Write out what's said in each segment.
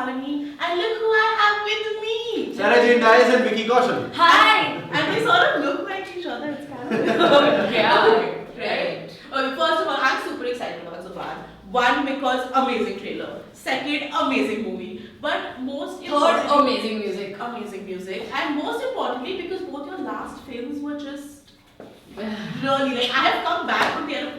Bharani, and look who I have with me. Sarah Jane Dias and Vicky Kaushal. Hi! And they sort of look like each other. It's kind of Yeah, right. right. Okay, first of all, I'm super excited about Zubaan. One, because amazing trailer. Second, amazing movie. But most Third, importantly, amazing music. amazing music. And most importantly, because both your last films were just really like, I have come back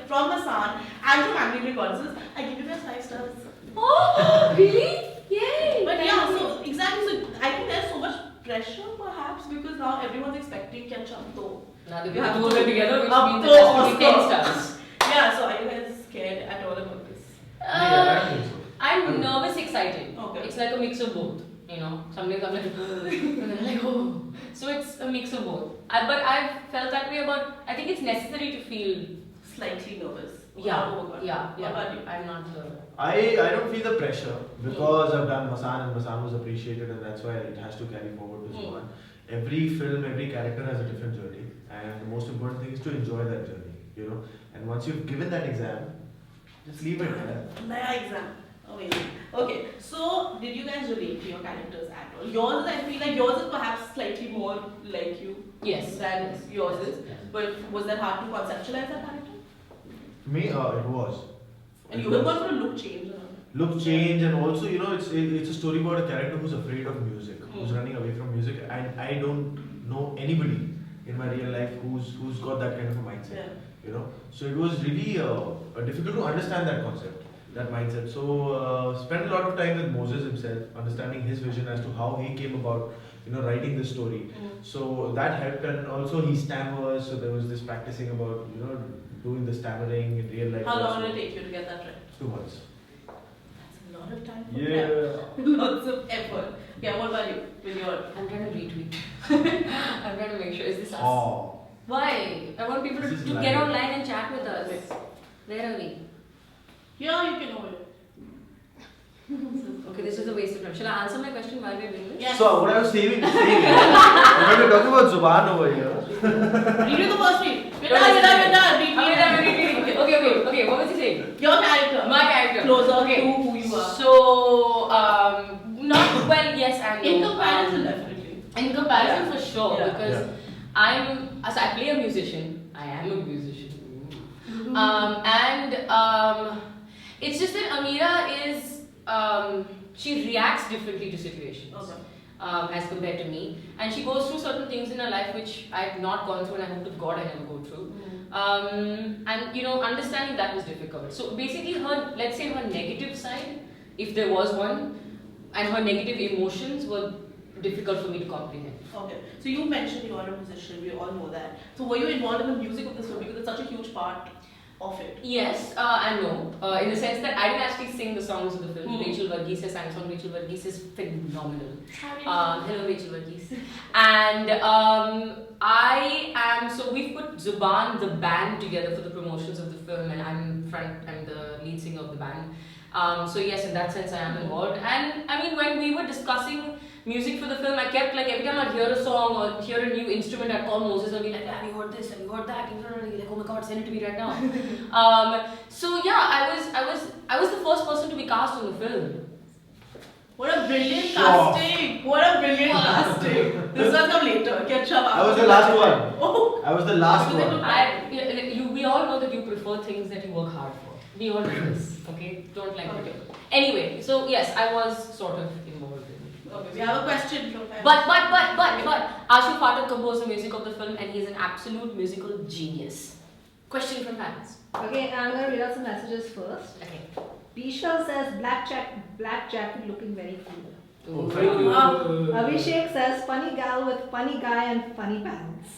from Hassan and from Angry Goddesses. I give you guys 5 stars. Oh, really? Yay! But Thank yeah, you. so exactly. So I think there's so much pressure, perhaps, because now everyone's expecting catch up though. Now that You we have have to to together, which up means to it has to be 10 Oscar. stars. Yeah. So are you guys scared at all about this? Yeah, I think so. I'm nervous, excited. Okay. It's like a mix of both. You know, sometimes I'm like, and then I'm like, oh. So it's a mix of both. But I've felt that way about. I think it's necessary to feel. Slightly nervous. Yeah, Oh, God. yeah, What about you? I'm not sure. I don't feel the pressure because I've done Masan and Masan was appreciated and that's why it has to carry forward to Zubaan. Every film, every character has a different journey and the most important thing is to enjoy that journey, you know. And once you've given that exam, just leave it there. Naya exam. Amazing. Okay, so did you guys relate to your characters at all? Yours, I feel like yours is perhaps slightly more like you Yes. than yours is. Yes. But was that hard to conceptualize that character? For me, it was. And It you have was. gone for a look change. Look change and also you know it's a story about a character who's afraid of music, who's Mm. running away from music, and I don't know anybody in my real life who's got that kind of a mindset. Yeah. You know, so it was really difficult to understand that concept, that mindset. So spent a lot of time with Moses himself, understanding his vision as to how he came about, you know, writing this story. So that helped, and also he stammers, so there was this practicing about, you know, doing the stammering in real life. How long also. did it take you to get that right? 2 months. That's a lot of time for Yeah. prep. Lots of effort. Yeah, what about you? With your I'm trying to retweet. I'm trying to make sure. Is this us? Oh. Why? I want people This is to live. get online and chat with us. Where are we? Yeah, you can hold it. Okay, this is a waste of time. Shall I answer my question while we're doing this? Yes. So what I was saying, when we're talking about Zubaan over here, Read you the first read. We're done. Read Okay, done, read. Okay. What was he saying? Your character. My character. Closer Okay. to who you are. So, not well, yes and no. In comparison, definitely. In comparison, Yeah. for sure, Yeah. because I play a musician. I am a musician. It's just that Ameera is, she reacts differently to situations. Okay. As compared to me, and she goes through certain things in her life which I've not gone through, and I hope to God I never go through. And you know, understanding that was difficult. So basically, let's say her negative side, if there was one, and her negative emotions were difficult for me to comprehend. Okay. So you mentioned you are a musician. We all know that. So were you involved in the music of this film because it's such a huge part of it? Yes and no, in the sense that I didn't actually sing the songs of the film. Hmm. Rachel Varghese has sang song. Rachel Varghese is phenomenal. Hello Rachel Varghese. And so we've put Zubaan, the band, together for the promotions of the film, and I'm the lead singer of the band. So yes, in that sense I am involved. And I mean, when we were discussing music for the film, I kept like, every time I'd hear a song or hear a new instrument, I'd call Moses and be like, have you heard this? Have you heard that? And he'd be like, oh my God, send it to me right now. So yeah, I was the first person to be cast on the film. What a brilliant Sure. casting! What a brilliant casting! This was come later. Catch up. I was the last one. Oh. I was the last one. We all know that you prefer things that you work hard for. We all know this, okay? Don't like it. Anyway, so yes, I was sort of involved in it. Okay, we have a question from But Ashu Phatak composed the music of the film, and he's an absolute musical genius. Question from fans. Okay, I'm going to read out some messages first. Okay. Bishal says black jacket looking very cool. Oh, thank you. Abhishek says funny gal with funny guy and funny pants.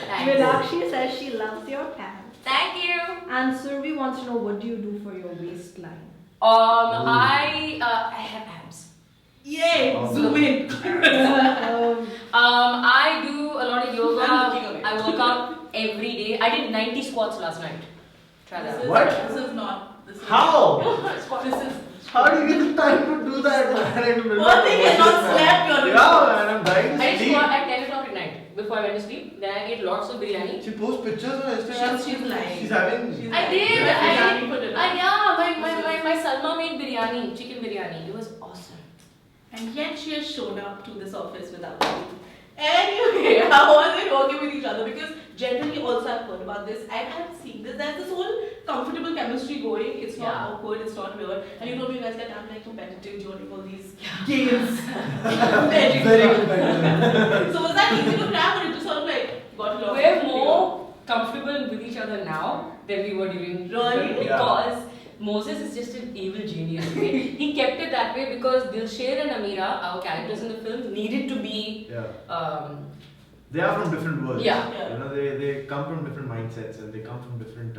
Thanks. Meenakshi says she loves your pants. Thank you. And Survi wants to know what do you do for your waistline? I have abs. Yay! Oh. Zoom in. I do a lot of yoga. I'm looking away. I work out every day. I did 90 squats last night. Try This that. is, What? This is not. This is How? This is. How do you get the time to do that, man? In the middle Poor of thing the has not work? slept, you're Yeah, man, I'm dying I to used to sleep. squat at 10 o'clock at night before I went to sleep. Then I ate lots of biryani. She posts pictures on Instagram. She's lying. She's having. She's I did. Yeah, biryani for dinner. Yeah, my Salma made biryani chicken biryani. It was awesome. And yet she has shown up to this office without me. Anyway, how was it working with each other? Because generally also I've heard about this and I've seen this. There's this whole comfortable chemistry going. It's not Yeah. awkward, it's not weird. And you told me you guys get I'm like competitive during all these games. Very competitive. So was that easy to crack or it just sort of like got lost? We're more comfortable with each other now than we were during the Really? film because Moses is just an evil genius. Okay? He kept it that way because Dilsher and Amira, our characters in the film, needed to be. Yeah. They are from different worlds. Yeah. Yeah. You know, they come from different mindsets and they come from different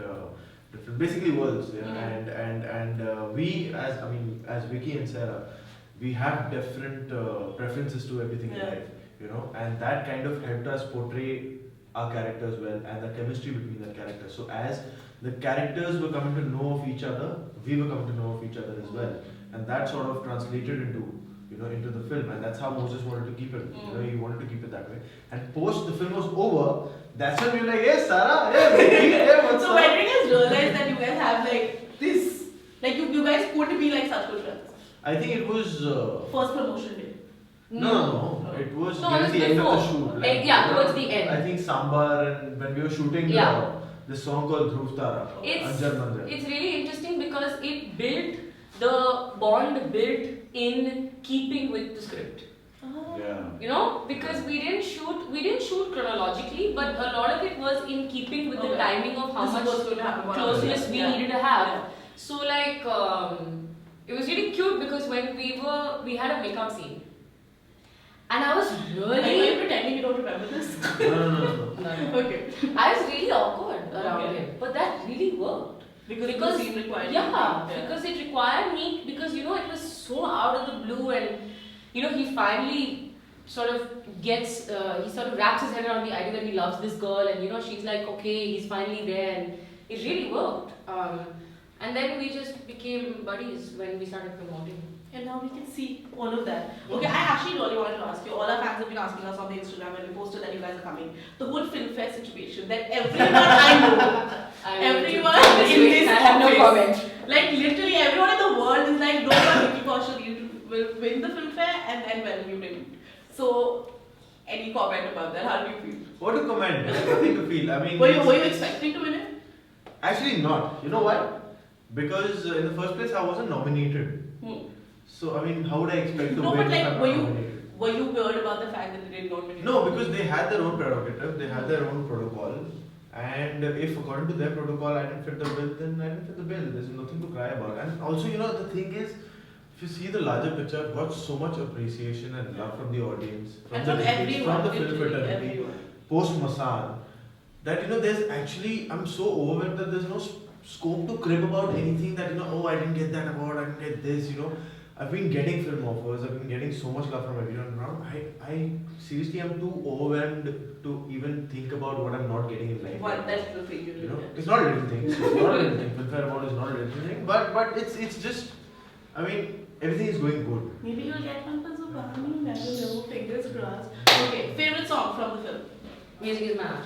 basically worlds. Yeah. And we as Vicky and Sarah, we have different preferences to everything in Yeah. life. You know, and that kind of helped us portray our characters well and the chemistry between the characters. So as the characters were coming to know of each other, we were coming to know of each other as well, and that sort of translated into the film, and that's how Moses wanted to keep it. You know, he wanted to keep it that way. And post the film was over, that's when we were like, hey Sarah, hey Vicky, hey what's So up? when did you guys realize that you guys have like this, like you guys could be like such good friends? I think it was First promotion day. no, it was No, near it was the end of the before. shoot. Yeah, towards the end. I think Sambar, and when we were shooting Yeah. the song called Dhruv Tara, Anjar Manjar. It's really interesting because it built the bond built in keeping with the script. Yeah. You know, because we didn't shoot chronologically, but a lot of it was in keeping with the Okay. timing of how This is much what's going to happen. closeness we Yeah. needed to have. Yeah. So like, it was really cute because when we had a makeout scene, and I was Are you really, pretending you don't remember this? No. Okay. I was really awkward around Okay. him, but that really worked. Because the scene required Yeah, you to- because it required me, because you know it was so out of the blue, and you know he finally sort of gets he sort of wraps his head around the idea that he loves this girl, and you know she's like, okay, he's finally there, and it really worked. And then we just became buddies when we started promoting. And now we can see all of that. Okay, I actually really wanted to ask you. All our fans have been asking us on the Instagram when we posted that you guys are coming. The whole film fair situation that everyone I know, everyone in this I have no office, comment. like literally everyone in the world is like, no one Vicky Kaushal will win the film fair, and then well, you didn't. So, any comment about that? How do you feel? What to comment? There's nothing to feel. I mean, Were you expecting to win it? actually not. You know what? Because in the first place, I wasn't nominated. So I mean, how would I expect to No, win but if like, I'm not nominated? were you weird about the fact that they didn't nominate? No, because they had their own prerogative, they had their own protocol, and if according to their protocol I didn't fit the bill, then I didn't fit the bill. There's nothing to cry about. And also, you know, the thing is, if you see the larger picture, I've got so much appreciation and love from the audience, from And the from critics, everyone, from the film literally fraternity, everyone. post Masan, that you know, there's actually, I'm so overwhelmed that there's no scope to crib about anything that, you know, oh, I didn't get that award, I didn't get this, you know. I've been getting film offers, I've been getting so much love from everyone around. I seriously am too overwhelmed to even think about what I'm not getting in life. One, that's the thing You know, it's not a little thing. It's not a little thing. Filmfare Award is not a little thing. But it's just, I mean, everything is going good. Maybe you'll get one for Zubaan, you never know, fingers crossed. Okay, favorite song from the film? Music is my art.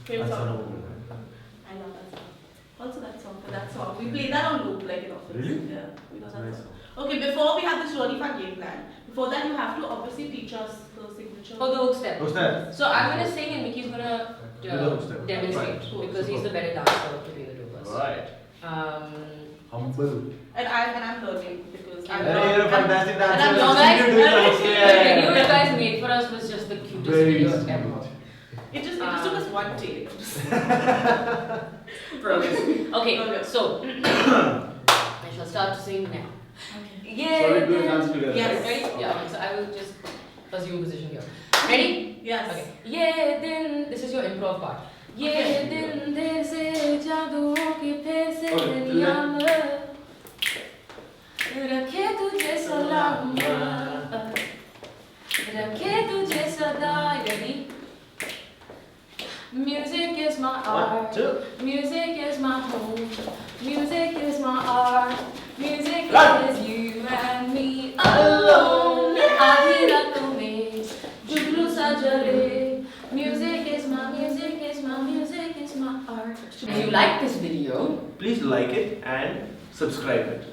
Favorite That's song? not over. I love that song. Also that song. We play that on loop like in office. Really? Yeah, because Nice that's song. Okay, before we have this really fun game plan, before that you have to obviously teach us the signature. Oh, the hook step. What's that? So I'm gonna sing and Mickey's gonna Do the hook step. demonstrate Right. because he's the better dancer between the two of us. Right. Humble. And I'm learning because I'm Hey, you're a fantastic and I'm dancer. No, not- guys, You do it the nice. video you guys made for us was just the cutest Very video sweet. ever. It just took us one take. Progress. Okay, Okay. so I shall start to sing now. Yeah. So we do a dance together. Yes. right? Ready? Yeah. Okay, so I will just assume position here. Ready? Yes. Okay. ये दिन, this is your improv part. ये दिन देर से जादुओं के फेर से दुनिया में रखे तुझे सलामत, रखे तुझे सदा. Ready? Music is my art. 1, 2. Music is my home. Music is my art. Music Run. is you and me alone. आधी रातों में जुगनू सा जले. Music is my music is my music is my art. If you like this video, Please like it and subscribe it.